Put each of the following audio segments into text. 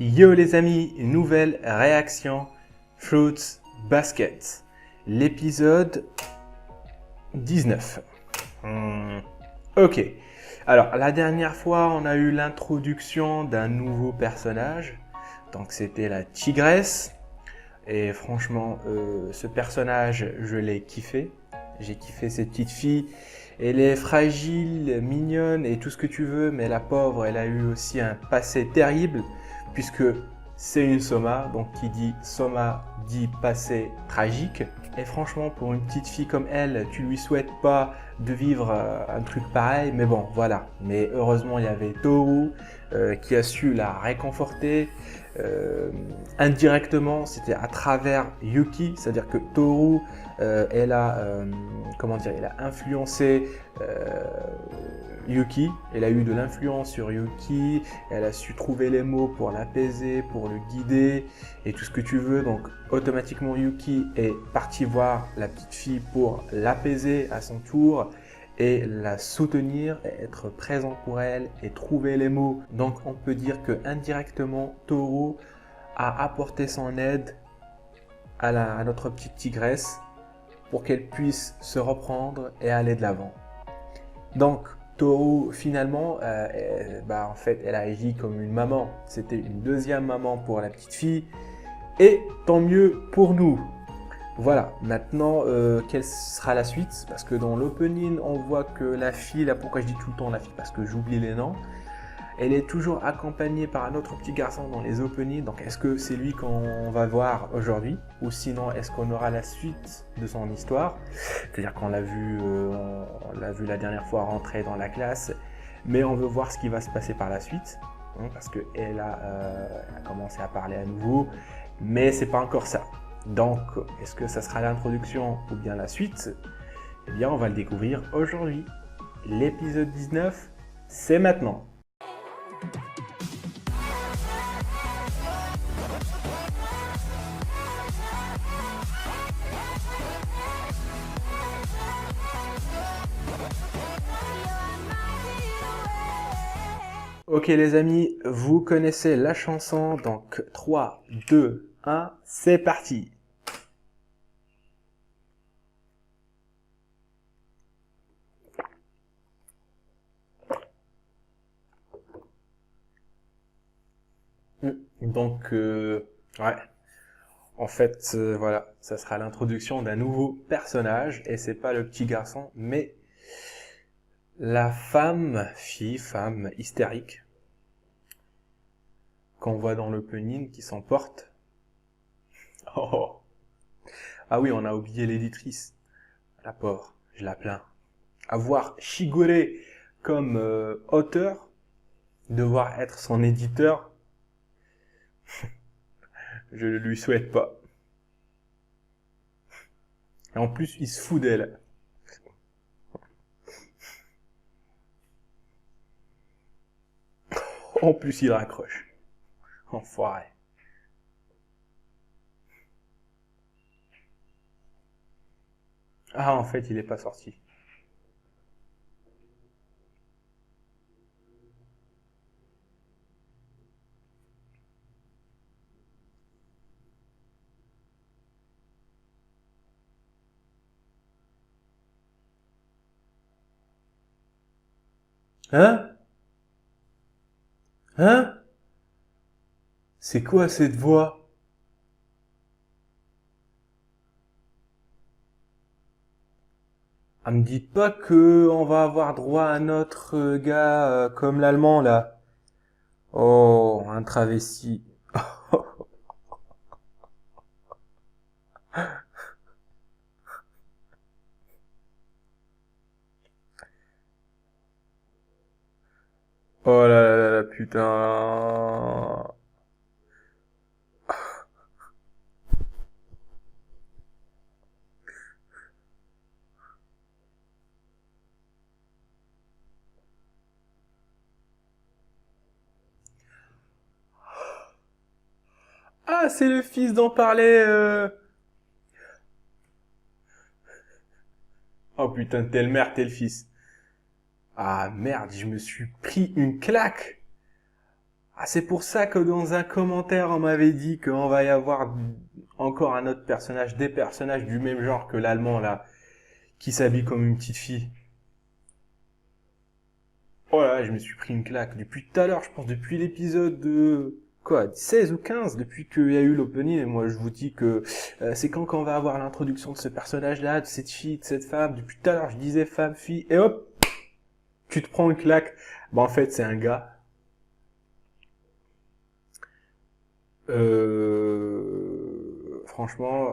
Yo les amis, nouvelle réaction Fruits Basket, l'épisode 19. Ok, alors la dernière fois on a eu l'introduction d'un nouveau personnage, donc c'était la tigresse, et franchement ce personnage je l'ai kiffé, j'ai kiffé cette petite fille. Elle est fragile, mignonne et tout ce que tu veux, mais la pauvre, elle a eu aussi un passé terrible, puisque c'est une Soma, donc qui dit Soma dit passé tragique. Et franchement, pour une petite fille comme elle, tu lui souhaites pas de vivre un truc pareil, mais bon, voilà. Mais heureusement, il y avait Toru qui a su la réconforter. Indirectement, c'était à travers Yuki, c'est-à-dire que Toru, elle a, comment dire, elle a influencé Yuki, elle a eu de l'influence sur Yuki, elle a su trouver les mots pour l'apaiser, pour le guider et tout ce que tu veux. Donc automatiquement Yuki est parti voir la petite fille pour l'apaiser à son tour et la soutenir, et être présent pour elle et trouver les mots. Donc on peut dire que indirectement Toru a apporté son aide à notre petite tigresse pour qu'elle puisse se reprendre et aller de l'avant. Donc Toru finalement, en fait, elle a agi comme une maman. C'était une deuxième maman pour la petite fille. Et tant mieux pour nous. Voilà, maintenant, quelle sera la suite? Parce que dans l'opening, on voit que la fille, là pourquoi je dis tout le temps la fille? Parce que j'oublie les noms. Elle est toujours accompagnée par un autre petit garçon dans les openings. Donc est-ce que c'est lui qu'on va voir aujourd'hui? Ou sinon, est-ce qu'on aura la suite de son histoire? C'est-à-dire qu'on l'a vu, la dernière fois rentrer dans la classe. Mais on veut voir ce qui va se passer par la suite. Parce qu'elle a commencé à parler à nouveau. Mais c'est pas encore ça. Donc, est-ce que ça sera l'introduction ou bien la suite? Eh bien, on va le découvrir aujourd'hui. L'épisode 19, c'est maintenant. Ok les amis, vous connaissez la chanson, donc 3, 2, 1, c'est parti. Donc, ouais, en fait, voilà, ça sera l'introduction d'un nouveau personnage, et c'est pas le petit garçon, mais la femme hystérique, qu'on voit dans l'opening, qui s'emporte. Oh. Ah oui, on a oublié l'éditrice, la pauvre, je la plains. Avoir Shigure comme auteur, devoir être son éditeur, je ne lui souhaite pas. Et en plus, il se fout d'elle. En plus, il raccroche. Enfoiré. Ah, en fait, il est pas sorti. Hein? Hein? C'est quoi cette voix? Ah, me dites pas que on va avoir droit à un autre gars comme l'allemand là. Oh, un travesti. Oh là là là là, putain. Ah, c'est le fils dont parlait. Oh putain, telle mère, tel fils. Ah merde, je me suis pris une claque. Ah, c'est pour ça que dans un commentaire, on m'avait dit qu'on va y avoir encore un autre personnage, des personnages du même genre que l'allemand là, qui s'habille comme une petite fille. Oh là là, je me suis pris une claque depuis tout à l'heure, je pense depuis l'épisode de quoi, 16 ou 15, depuis qu'il y a eu l'opening, et moi je vous dis que c'est quand qu'on va avoir l'introduction de ce personnage-là, de cette fille, de cette femme, depuis tout à l'heure je disais femme, fille, et hop, tu te prends une claque. Bah en fait c'est un gars. Franchement,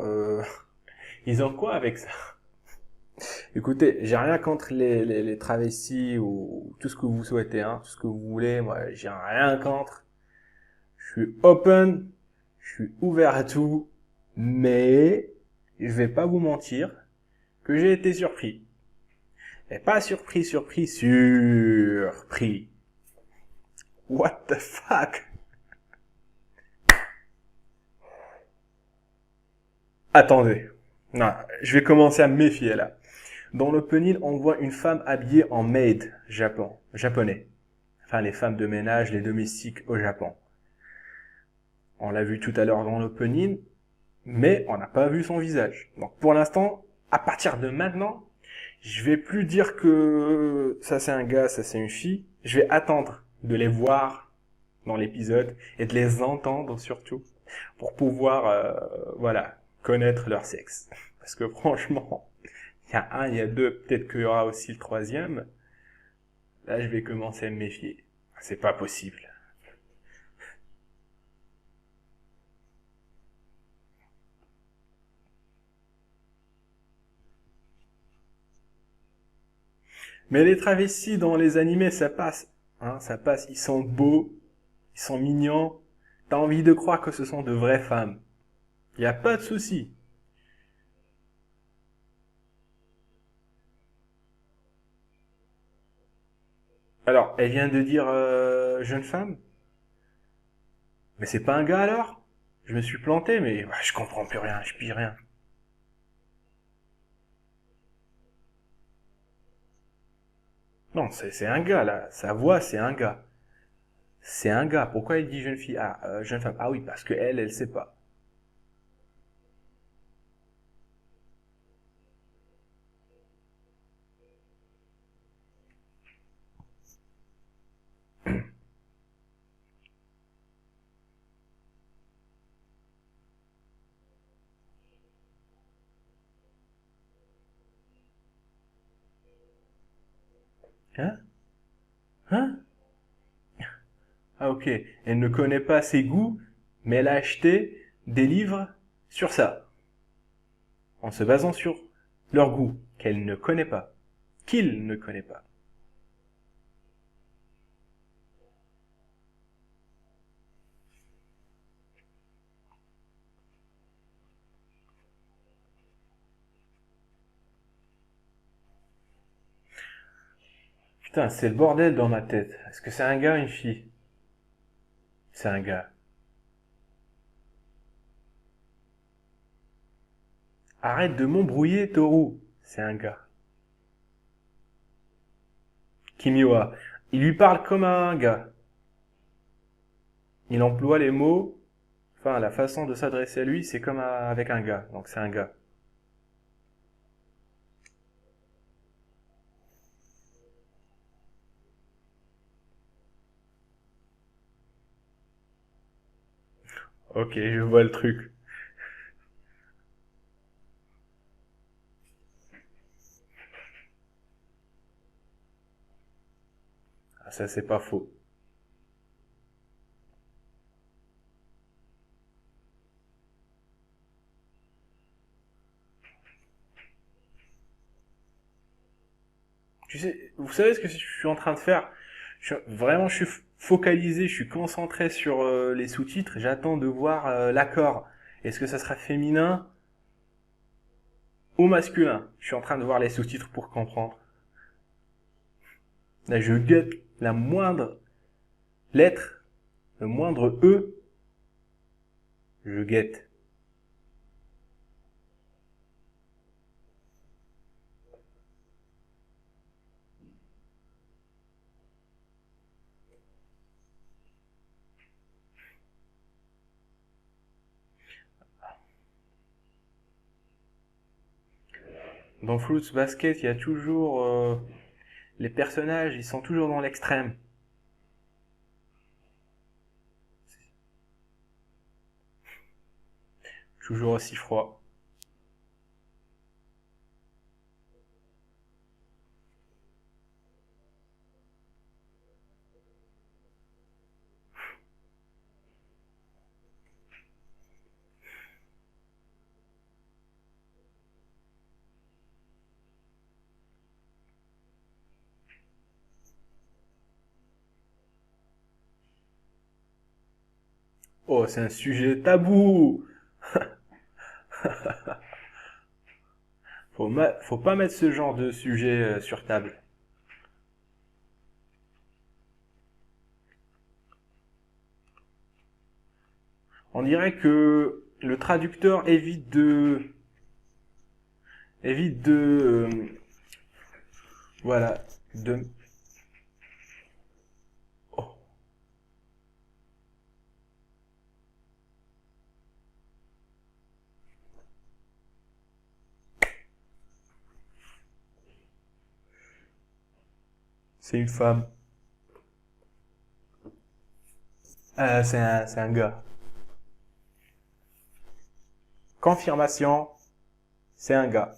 ils ont quoi avec ça? Écoutez, j'ai rien contre les travestis ou tout ce que vous souhaitez, hein, tout ce que vous voulez, moi j'ai rien contre. Je suis open, je suis ouvert à tout, mais je vais pas vous mentir que j'ai été surpris. Et pas surpris, surpris, surpris. What the fuck? Attendez. Non, je vais commencer à me méfier là. Dans l'opening, on voit une femme habillée en maid japonais. Enfin, les femmes de ménage, les domestiques au Japon. On l'a vu tout à l'heure dans l'opening, mais on n'a pas vu son visage. Donc pour l'instant, à partir de maintenant, je vais plus dire que ça c'est un gars, ça c'est une fille. Je vais attendre de les voir dans l'épisode et de les entendre surtout pour pouvoir, voilà, connaître leur sexe. Parce que franchement, il y a un, il y a deux, peut-être qu'il y aura aussi le troisième. Là, je vais commencer à me méfier. C'est pas possible. Mais les travestis dans les animés, ça passe. Hein, ça passe. Ils sont beaux, ils sont mignons. T'as envie de croire que ce sont de vraies femmes. Il n'y a pas de souci. Alors, elle vient de dire jeune femme, mais c'est pas un gars alors? Je me suis planté, mais ouais, je comprends plus rien, je pille rien. Non, c'est un gars là. Sa voix, c'est un gars. C'est un gars. Pourquoi il dit jeune fille? Ah, jeune femme. Ah oui, parce que elle sait pas. Hein? Hein? Ah ok. Elle ne connaît pas ses goûts, mais elle a acheté des livres sur ça, en se basant sur leurs goûts, qu'elle ne connaît pas, qu'il ne connaît pas. Putain, c'est le bordel dans ma tête. Est-ce que c'est un gars ou une fille? C'est un gars. Arrête de m'embrouiller, Toru. C'est un gars. Kimiwa. Il lui parle comme un gars. Il emploie les mots, enfin la façon de s'adresser à lui, c'est comme avec un gars. Donc c'est un gars. Ok, je vois le truc. Ah, ça c'est pas faux. Tu sais, vous savez ce que je suis en train de faire? Vraiment, je suis focalisé, je suis concentré sur les sous-titres. J'attends de voir l'accord. Est-ce que ça sera féminin ou masculin? Je suis en train de voir les sous-titres pour comprendre. Là, je guette la moindre lettre, le moindre E, je guette. Dans Fruits Basket, il y a toujours les personnages, ils sont toujours dans l'extrême. Toujours aussi froid. Oh, c'est un sujet tabou. Faut pas mettre ce genre de sujet sur table. On dirait que le traducteur évite de voilà, de oh, c'est une femme. C'est un gars. Confirmation, c'est un gars.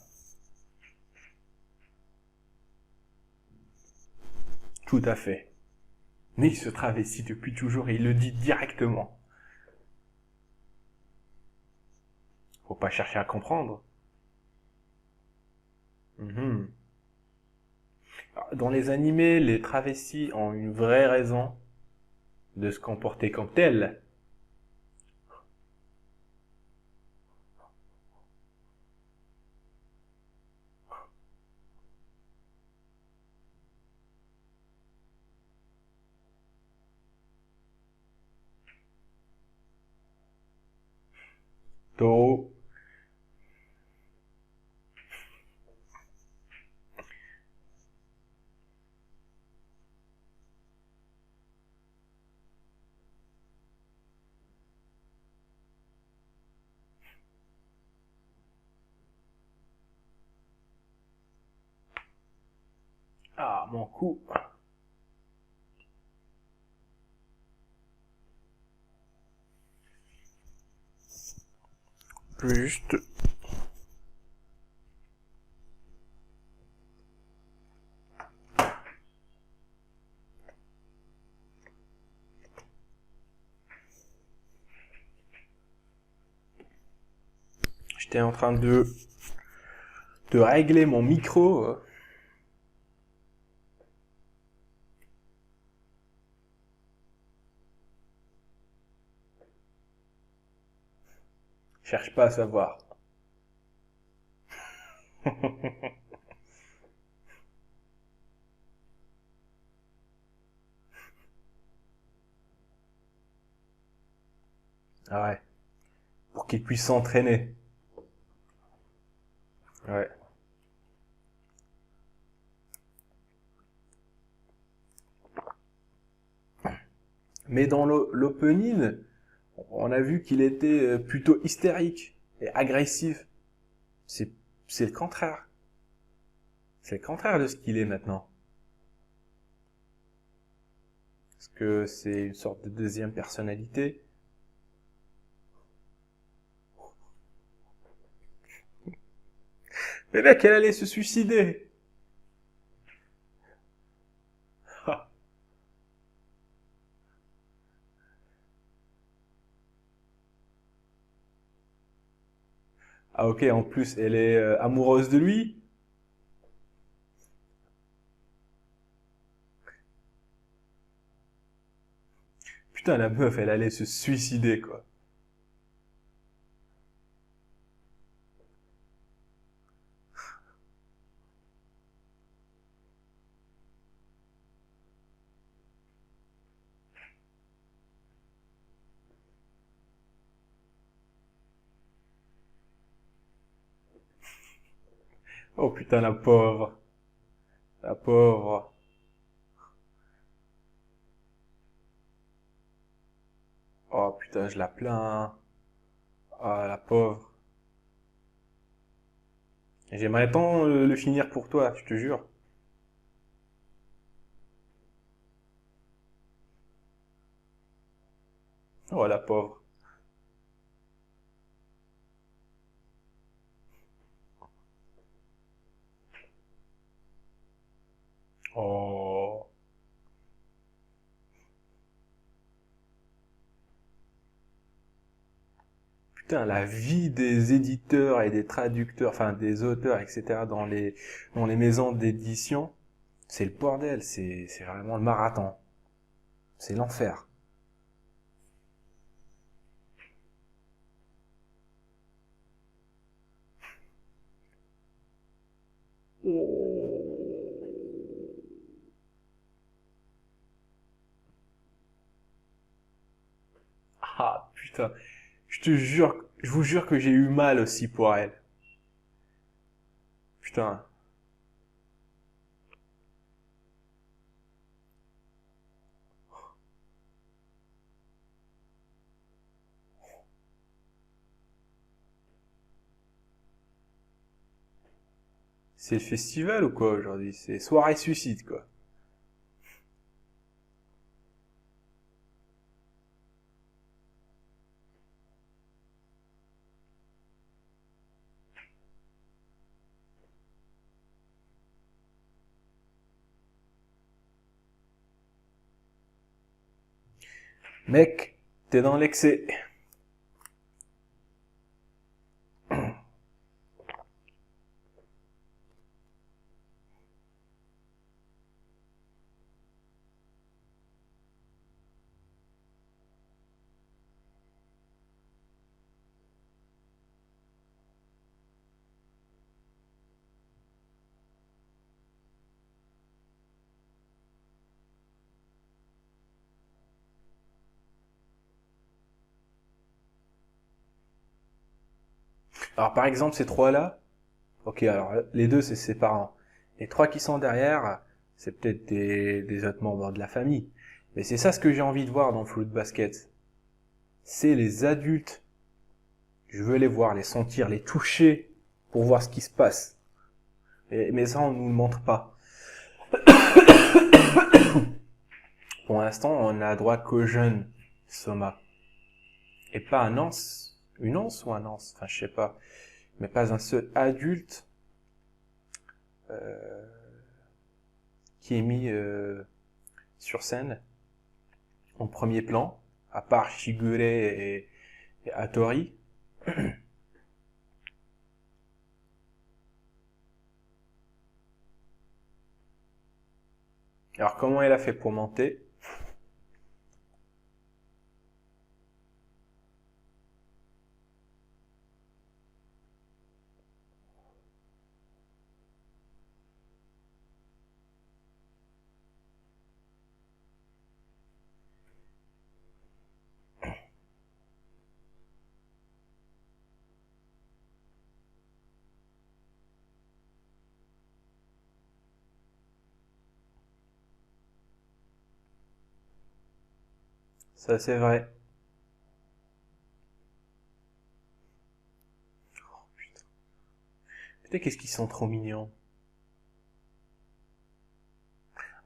Tout à fait. Mais il se travestit depuis toujours et il le dit directement. Faut pas chercher à comprendre. Mhm. Dans les animés, les travestis ont une vraie raison de se comporter comme tels. Taureau. Ah, mon coup. Juste. J'étais en train de régler mon micro. Cherche pas à savoir. Ah ouais. Pour qu'il puisse s'entraîner. Ouais. Mais dans l'opening, on a vu qu'il était plutôt hystérique et agressif. C'est, c'est le contraire. C'est le contraire de ce qu'il est maintenant. Parce que c'est une sorte de deuxième personnalité. Mais mec, elle allait se suicider. Ah ok, en plus, elle est amoureuse de lui. Putain, la meuf, elle allait se suicider, quoi. Oh putain, la pauvre. La pauvre. Oh putain, je la plains. Ah, la pauvre. J'aimerais tant le finir pour toi, je te jure. Oh la pauvre. Oh. Putain, la vie des éditeurs et des traducteurs, enfin des auteurs, etc. dans les maisons d'édition, c'est le bordel, c'est vraiment le marathon. C'est l'enfer. Ah putain, je vous jure que j'ai eu mal aussi pour elle. Putain, c'est le festival ou quoi aujourd'hui? C'est soirée suicide quoi. Mec, t'es dans l'excès. Alors par exemple ces trois-là, ok alors les deux c'est ses parents. Les trois qui sont derrière, c'est peut-être des autres membres de la famille. Mais c'est ça ce que j'ai envie de voir dans Fruit Basket. C'est les adultes. Je veux les voir, les sentir, les toucher pour voir ce qui se passe. Mais ça on nous le montre pas. Pour l'instant on a droit qu'aux jeunes Soma. Et pas un anse. Une anse ou un anse, enfin je sais pas. Mais pas un seul adulte euh, qui est mis sur scène en premier plan, à part Shigure et Hattori. Alors comment elle a fait pour monter? Ça c'est vrai. Putain, qu'est-ce qu'ils sont trop mignons.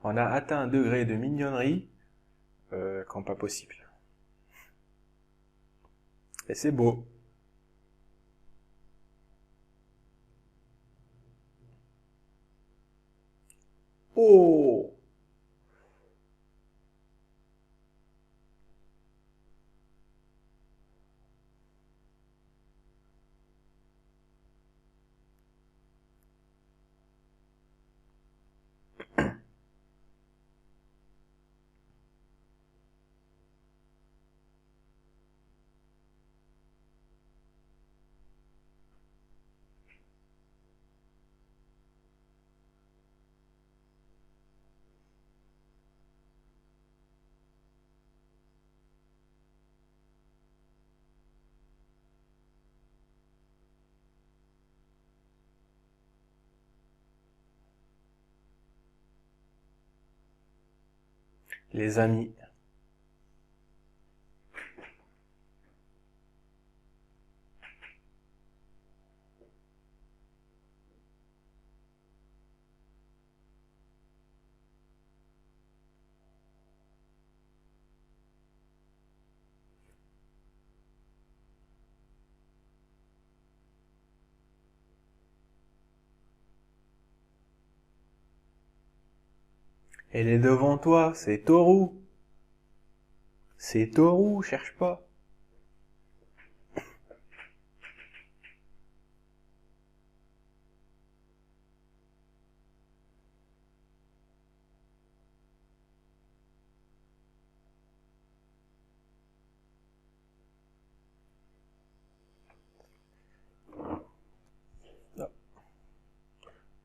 On a atteint un degré de mignonnerie quand pas possible. Et c'est beau. Oh. Les amis. Elle est devant toi, c'est Toru. C'est Toru, cherche pas.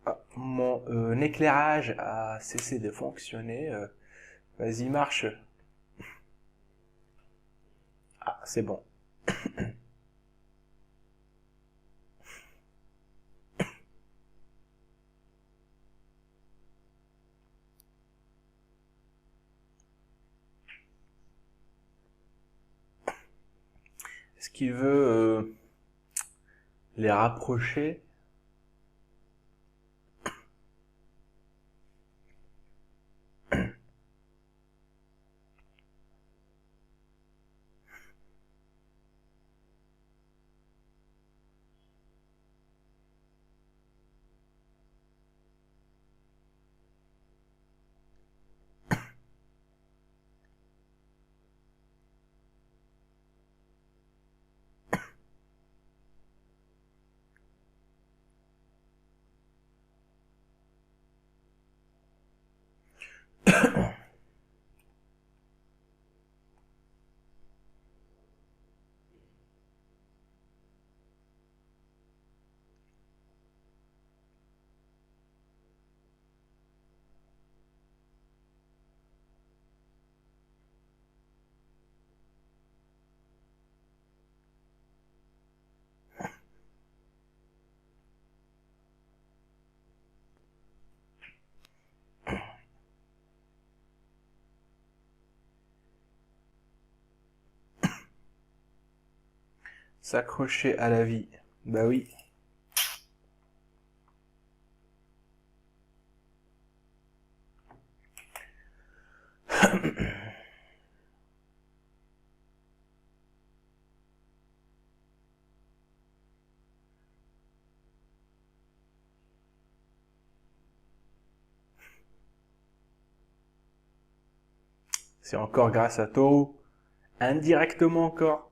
Ah, mon éclairage a cessé de fonctionner. Vas-y, marche. Ah, c'est bon. Est-ce qu'il veut les rapprocher? S'accrocher à la vie. Bah oui. C'est encore grâce à Toru. Indirectement encore.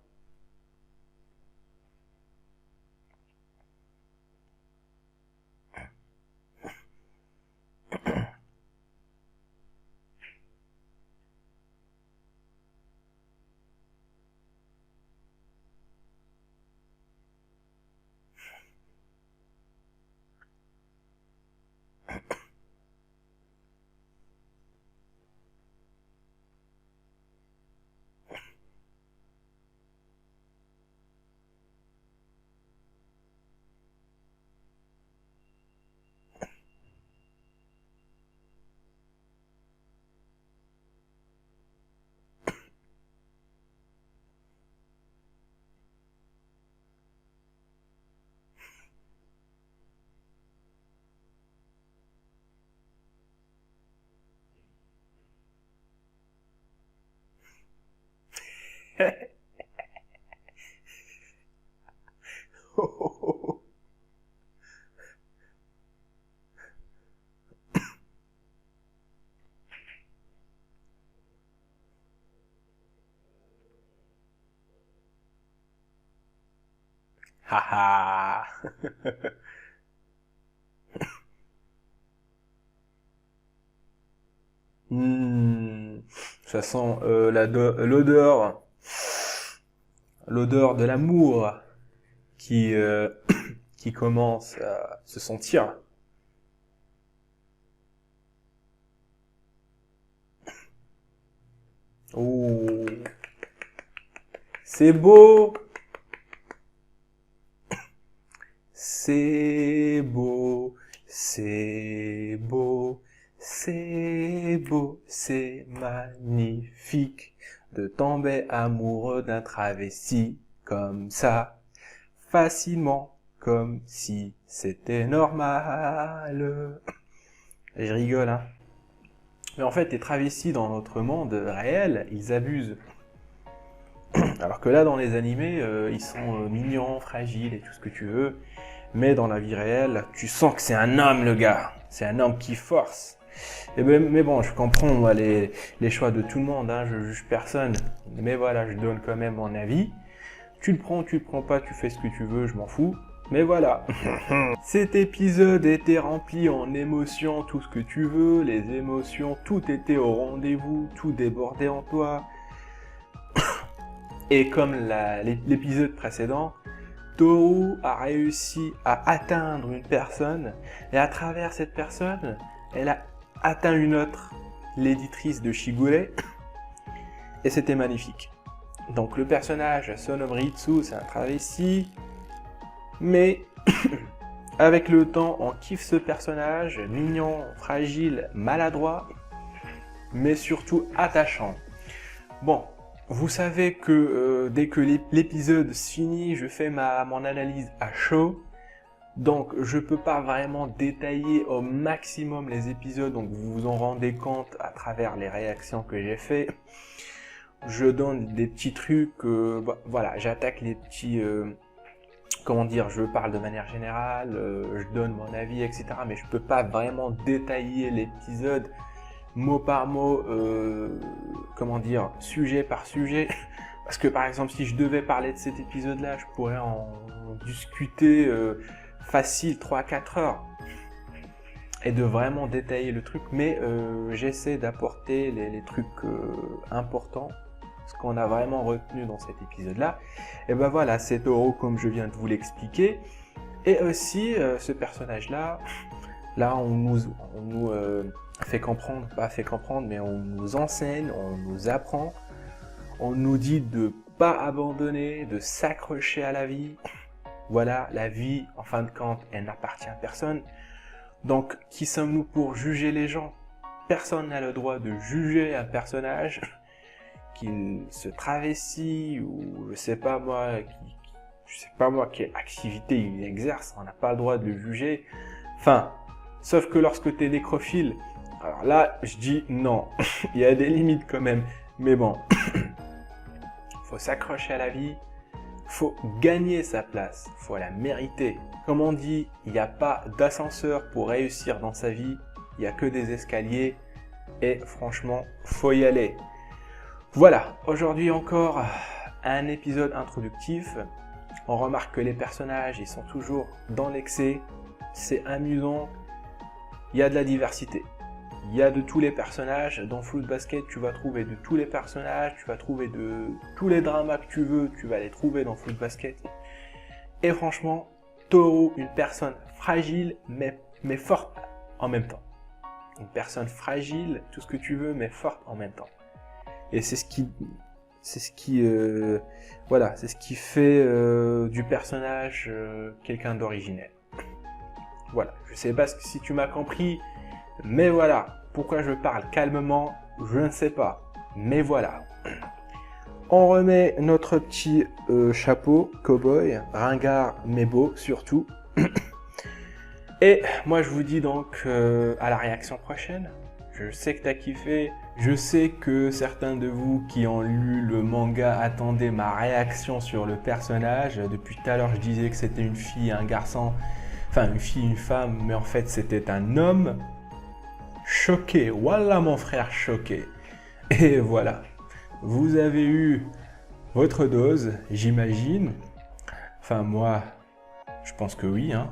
Haha. Ça sent l'odeur de l'amour qui, qui commence à se sentir. Oh, c'est beau, c'est beau, c'est beau, c'est beau, c'est magnifique de tomber amoureux d'un travesti comme ça, facilement, comme si c'était normal. Je rigole, hein. Mais en fait, les travestis dans notre monde réel, ils abusent. Alors que là, dans les animés, ils sont mignons, fragiles et tout ce que tu veux. Mais dans la vie réelle, tu sens que c'est un homme, le gars. C'est un homme qui force. Mais bon, je comprends moi, les choix de tout le monde, hein, je juge personne. Mais voilà, je donne quand même mon avis. Tu le prends pas, tu fais ce que tu veux, je m'en fous. Mais voilà. Cet épisode était rempli en émotions, tout ce que tu veux, les émotions, tout était au rendez-vous, tout débordait en toi. Et comme l'épisode précédent, Toru a réussi à atteindre une personne, et à travers cette personne, elle a atteint une autre, l'éditrice de Shigure, et c'était magnifique. Donc le personnage Son of Ritsu, c'est un travesti, mais avec le temps, on kiffe ce personnage, mignon, fragile, maladroit, mais surtout attachant. Bon, vous savez que dès que l'épisode se finit, je fais mon analyse à chaud. Donc je peux pas vraiment détailler au maximum les épisodes, donc vous vous en rendez compte à travers les réactions que j'ai fait. Je donne des petits trucs, voilà, j'attaque les petits... comment dire, je parle de manière générale, je donne mon avis, etc. Mais je peux pas vraiment détailler l'épisode mot par mot, comment dire, sujet par sujet. Parce que par exemple, si je devais parler de cet épisode-là, je pourrais en discuter facile 3-4 heures. Et de vraiment détailler le truc. Mais j'essaie d'apporter les trucs importants. Ce qu'on a vraiment retenu dans cet épisode-là. Et ben voilà, c'est Toru comme je viens de vous l'expliquer. Et aussi, ce personnage-là, là on nous fait comprendre, pas fait comprendre, mais on nous enseigne, on nous apprend, on nous dit de pas abandonner, de s'accrocher à la vie. Voilà, la vie, en fin de compte, elle n'appartient à personne. Donc, qui sommes-nous pour juger les gens? Personne n'a le droit de juger un personnage, qu'il se travestit, ou je sais pas moi, quelle activité il exerce, on n'a pas le droit de le juger. Enfin, sauf que lorsque tu es nécrophile, alors là, je dis non, il y a des limites quand même. Mais bon, faut s'accrocher à la vie, faut gagner sa place, faut la mériter. Comme on dit, il n'y a pas d'ascenseur pour réussir dans sa vie, il n'y a que des escaliers, et franchement, faut y aller. Voilà, aujourd'hui encore un épisode introductif. On remarque que les personnages, ils sont toujours dans l'excès, c'est amusant, il y a de la diversité. Il y a de tous les personnages, dans Fruit Basket tu vas trouver de tous les personnages, tu vas trouver de tous les dramas que tu veux, tu vas les trouver dans Fruit Basket. Et franchement, Toru, une personne fragile mais forte en même temps. Une personne fragile, tout ce que tu veux, mais forte en même temps. Et c'est ce qui fait du personnage quelqu'un d'originel. Voilà, je sais pas si tu m'as compris, mais voilà, pourquoi je parle calmement, je ne sais pas, mais voilà. On remet notre petit chapeau, cow-boy, ringard mais beau surtout. Et moi je vous dis donc à la réaction prochaine. Je sais que t'as kiffé, je sais que certains de vous qui ont lu le manga attendaient ma réaction sur le personnage. Depuis tout à l'heure je disais que c'était une fille, un garçon, enfin une fille, une femme, mais en fait c'était un homme. Choqué, voilà mon frère choqué. Et voilà, vous avez eu votre dose, j'imagine. Enfin moi, je pense que oui, hein.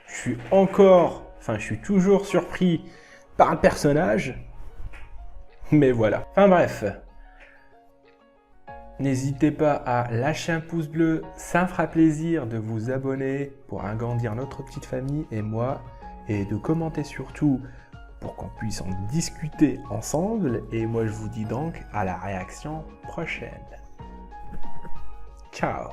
Je suis toujours surpris par le personnage, mais voilà. Enfin bref, n'hésitez pas à lâcher un pouce bleu, ça me fera plaisir de vous abonner pour agrandir notre petite famille et moi, et de commenter surtout pour qu'on puisse en discuter ensemble. Et moi je vous dis donc à la réaction prochaine. Ciao.